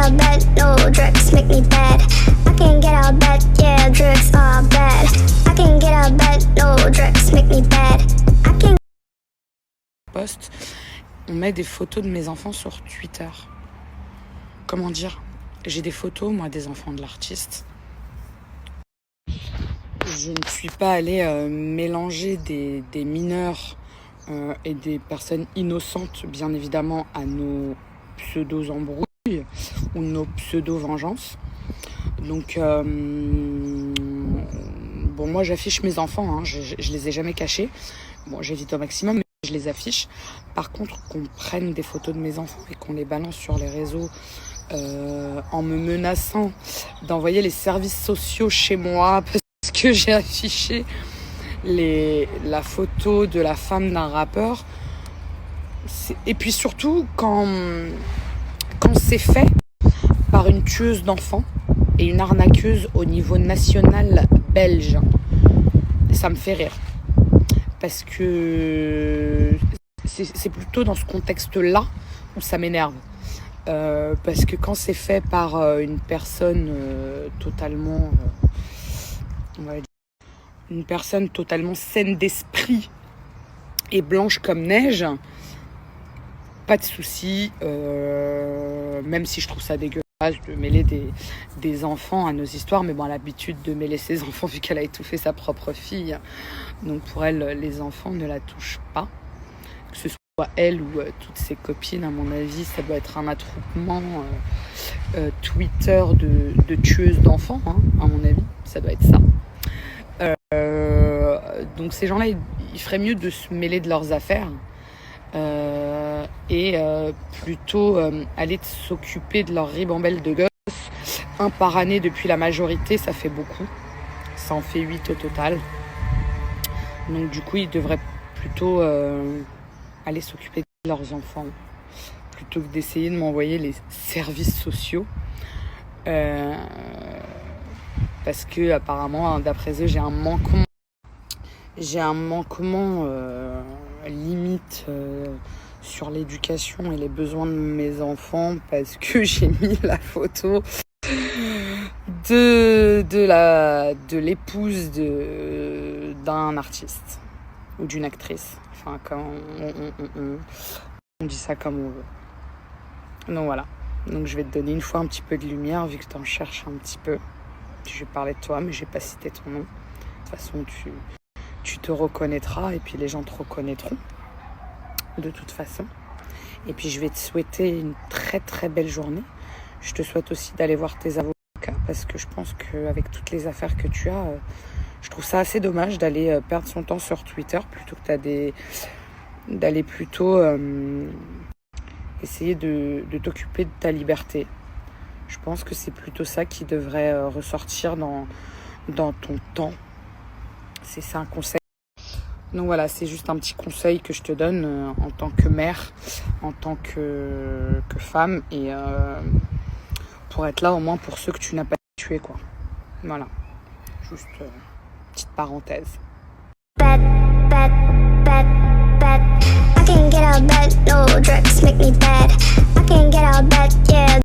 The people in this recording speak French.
out of bed, no drugs make me bad. I can't get out of bed, yeah, drugs are bad. I can't get out of bed, no drugs make me bad. I can't. Post, on met des photos de mes enfants sur Twitter. Comment dire? J'ai des photos, moi, des enfants de l'artiste. Je ne suis pas allée mélanger des mineurs et des personnes innocentes, bien évidemment, à nos pseudo-embrouilles ou nos pseudo-vengeances. Donc, bon, moi, j'affiche mes enfants, hein, je les ai jamais cachés. Bon, j'évite au maximum, mais je les affiche. Par contre, qu'on prenne des photos de mes enfants et qu'on les balance sur les réseaux en me menaçant d'envoyer les services sociaux chez moi parce que j'ai affiché la photo de la femme d'un rappeur. Et puis surtout, quand c'est fait par une tueuse d'enfants et une arnaqueuse au niveau national belge, ça me fait rire. Parce que c'est plutôt dans ce contexte-là où ça m'énerve. Parce que quand c'est fait par une personne totalement... on va dire, une personne totalement saine d'esprit et blanche comme neige, pas de souci, même si je trouve ça dégueulasse de mêler des enfants à nos histoires, mais bon, elle a l'habitude de mêler ses enfants vu qu'elle a étouffé sa propre fille, donc pour elle, les enfants ne la touchent pas, que ce soit elle ou toutes ses copines. À mon avis, ça doit être un attroupement Twitter de tueuses d'enfants, hein, à mon avis, ça doit être ça. Donc ces gens-là, il ferait mieux de se mêler de leurs affaires et plutôt aller s'occuper de leur ribambelle de gosses. Un par année depuis la majorité, ça fait beaucoup. Ça en fait 8 au total. Donc du coup, ils devraient plutôt aller s'occuper de leurs enfants plutôt que d'essayer de m'envoyer les services sociaux. Parce que apparemment, d'après eux, j'ai un manquement limite sur l'éducation et les besoins de mes enfants, parce que j'ai mis la photo de l'épouse d'un artiste ou d'une actrice. Enfin, on dit ça comme on veut. Donc voilà. Donc je vais te donner une fois un petit peu de lumière, vu que tu en cherches un petit peu. Je vais parler de toi, mais je n'ai pas cité ton nom. De toute façon, tu te reconnaîtras et puis les gens te reconnaîtront. De toute façon. Et puis je vais te souhaiter une très très belle journée. Je te souhaite aussi d'aller voir tes avocats parce que je pense qu'avec toutes les affaires que tu as, je trouve ça assez dommage d'aller perdre son temps sur Twitter plutôt que d'aller plutôt essayer de t'occuper de ta liberté. Je pense que c'est plutôt ça qui devrait ressortir dans ton temps. C'est ça un conseil. Donc voilà, c'est juste un petit conseil que je te donne en tant que mère, en tant que femme, et pour être là au moins pour ceux que tu n'as pas tués, quoi. Voilà, juste petite parenthèse. Bad, bad, bad, bad. I can't get out of bed, no drugs make me bad. I can't get out of bed, yeah.